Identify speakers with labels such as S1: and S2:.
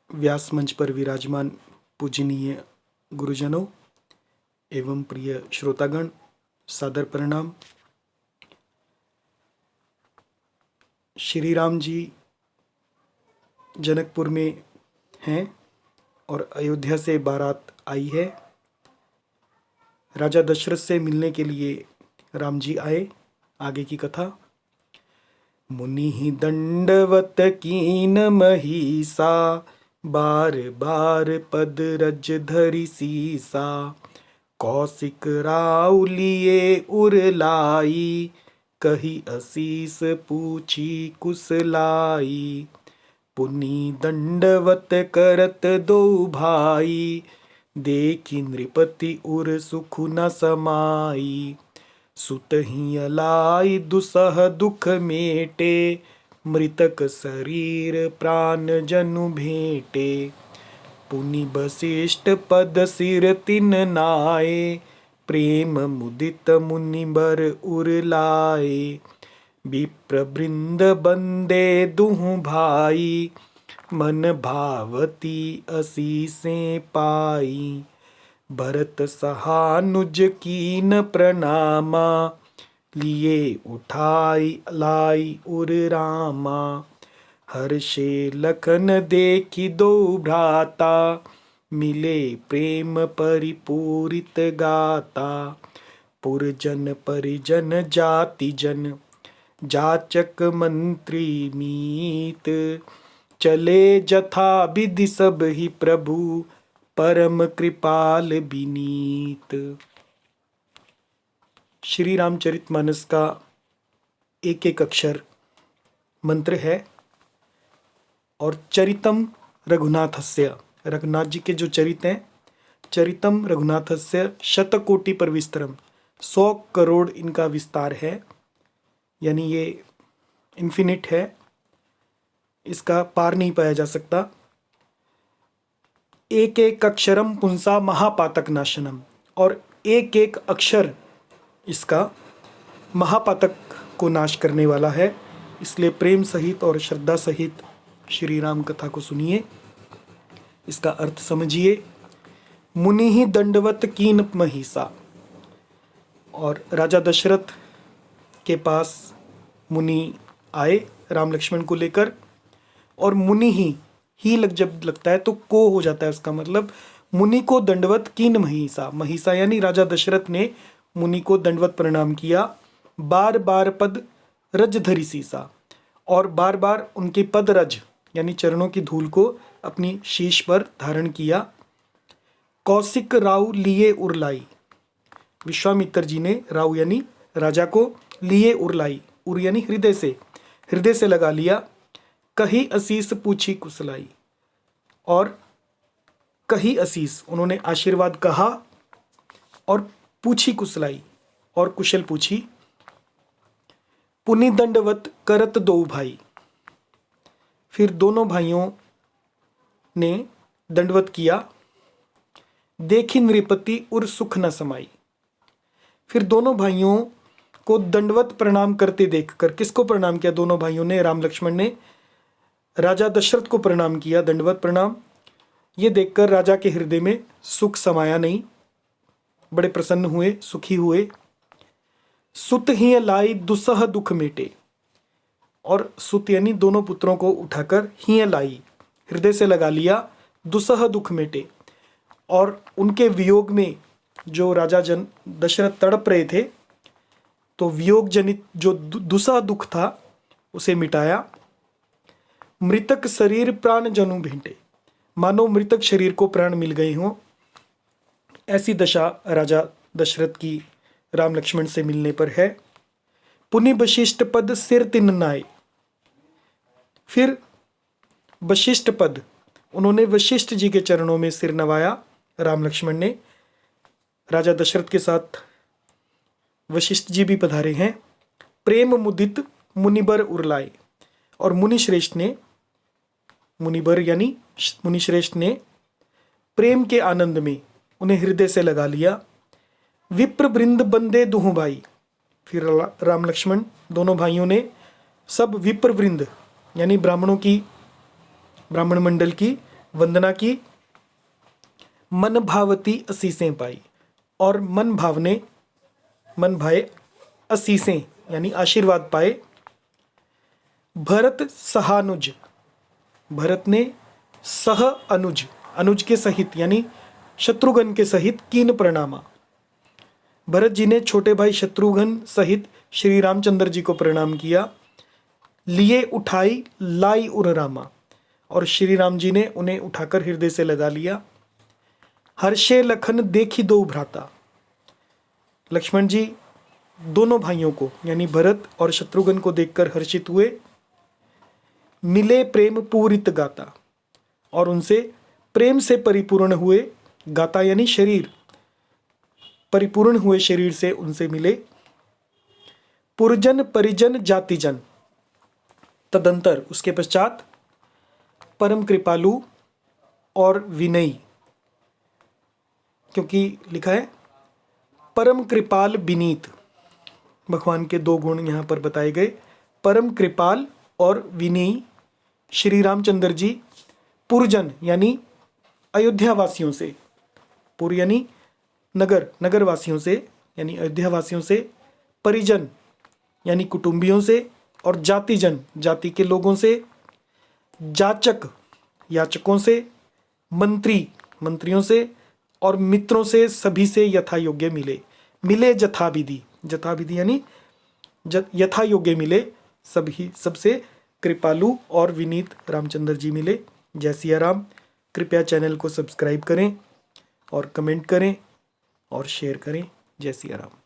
S1: व्यास मंच पर विराजमान पूजनीय गुरुजनों एवं प्रिय श्रोतागण, सादर प्रणाम। श्री राम जी जनकपुर में हैं और अयोध्या से बारात आई है। राजा दशरथ से मिलने के लिए राम जी आए। आगे की कथा। मुनि दंडवत कीन महिषा, बार बार पद रज धरि सीसा। कौशिक राउ लिए उरलाई, कही असीस पूछी कुशलाई। पुनि दंडवत करत दो भाई, देखी नृपति उर सुख न समाई। सुतहि अलाई दुसह दुख मेटे, मृतक शरीर प्राण जनु भेंटे। पुनि वशिष्ठ पद सिर तिन नाए, प्रेम मुदित मुनि बर उर लाए। विप्र वृंद बंदे दुहु भाई, मन भावती असीसें पाई। भरत सहानुज कीन प्रणामा, लिए उठाई लाई उर रामा। हर्षे लखन देखी दो भ्राता, मिले प्रेम परिपूरित गाता। पुरजन परिजन जाति जन, जाचक मंत्री मीत। चले जथा विधि सब ही प्रभु, परम कृपाल विनीत। श्री रामचरितमानस का एक एक अक्षर मंत्र है। और चरितम रघुनाथस्य, रघुनाथ जी के जो चरित हैं, चरितम रघुनाथस्य शतकोटि पर विस्तरम, 100 करोड़ इनका विस्तार है, यानी ये इन्फिनिट है, इसका पार नहीं पाया जा सकता। एक एक अक्षरम पुंसा महापातक नाशनम, और एक एक अक्षर इसका महापातक को नाश करने वाला है। इसलिए प्रेम सहित और श्रद्धा सहित श्री राम कथा को सुनिए, इसका अर्थ समझिए। मुनि ही दंडवत कीन महिषा, और राजा दशरथ के पास मुनि आए राम लक्ष्मण को लेकर। और मुनि ही लग जब लगता है तो को हो जाता है, उसका मतलब मुनि को दंडवत कीन महिषा। महिषा यानी राजा दशरथ ने मुनि को दंडवत प्रणाम किया। बार बार पद रज धरि सीसा, और बार बार उनके पद रज यानी चरणों की धूल को अपनी शीश पर धारण किया। कौशिक राउ लिए उरलाई, विश्वामित्र जी ने राउ यानी राजा को लिए उरलाई, उर यानी हृदय से लगा लिया। कही असीस पूछी कुशलाई, और कही असीस उन्होंने आशीर्वाद कहा, और पूछी कुशलाई और कुशल पूछी। पुनि दंडवत करत दो भाई, फिर दोनों भाइयों ने दंडवत किया। देखी नृपति उर सुख न समाई, फिर दोनों भाइयों को दंडवत प्रणाम करते देखकर, किसको प्रणाम किया? दोनों भाइयों ने, राम लक्ष्मण ने राजा दशरथ को प्रणाम किया, दंडवत प्रणाम। ये देखकर राजा के हृदय में सुख समाया नहीं, बड़े प्रसन्न हुए, सुखी हुए। सुत ही लाई दुसह दुख मेटे, और सुत यानी दोनों पुत्रों को उठाकर ही लाई हृदय से लगा लिया। दुसह दुख मेटे, और उनके वियोग में जो राजा दशरथ तड़प रहे थे, तो वियोग जनित जो दुसह दुख था उसे मिटाया। मृतक शरीर प्राण जनु भेंटे, मानो मृतक शरीर को प्राण मिल गए हों, ऐसी दशा राजा दशरथ की राम लक्ष्मण से मिलने पर है। पुनि वशिष्ठ पद सिर तिन नाए, फिर वशिष्ठ पद, उन्होंने वशिष्ठ जी के चरणों में सिर नवाया। राम लक्ष्मण ने, राजा दशरथ के साथ वशिष्ठ जी भी पधारे हैं। प्रेम मुदित मुनिबर उरलाए, और मुनिश्रेष्ठ ने, मुनिबर यानी मुनिश्रेष्ठ ने प्रेम के आनंद में उन्हें हृदय से लगा लिया। विप्र वृंद बंदे दुहु भाई, फिर राम लक्ष्मण दोनों भाइयों ने सब विप्र वृंद यानी ब्राह्मण मंडल की वंदना की, मन भावती असीसें पाई, और मन भाए असीसें यानी आशीर्वाद पाए। भरत सहानुज, भरत ने सह अनुज, अनुज के सहित यानी शत्रुघ्न के सहित कीन प्रणामा। भरत जी ने छोटे भाई शत्रुघ्न सहित श्री रामचंद्र जी को प्रणाम किया। लिए उठाई लाई उर रामा, और श्री राम जी ने उन्हें उठाकर हृदय से लगा लिया। हर्षे लखन देखी दो भ्राता, लक्ष्मण जी दोनों भाइयों को यानी भरत और शत्रुघ्न को देखकर हर्षित हुए। मिले प्रेम पूरित गाता, और उनसे प्रेम से परिपूर्ण हुए। गाता यानी शरीर, परिपूर्ण हुए शरीर से उनसे मिले। पुरजन परिजन जातिजन, तदंतर उसके पश्चात परम कृपालु और विनयी, क्योंकि लिखा है परम कृपाल विनीत, भगवान के दो गुण यहाँ पर बताए गए, परम कृपाल और विनयी श्री रामचंद्र जी पुरजन यानी अयोध्या वासियों से, पुर यानी नगर, नगर वासियों से यानी अयोध्या वासियों से, परिजन यानी कुटुंबियों से, और जातिजन जाति के लोगों से, जाचक याचकों से, मंत्री मंत्रियों से, और मित्रों से, सभी से यथा योग्य मिले। मिले जथाविधि, जथाविधि यानी यथा योग्य मिले, सभी सबसे कृपालु और विनीत रामचंद्र जी मिले। जय सिया राम। कृपया चैनल को सब्सक्राइब करें और कमेंट करें और शेयर करें। जय सिया राम।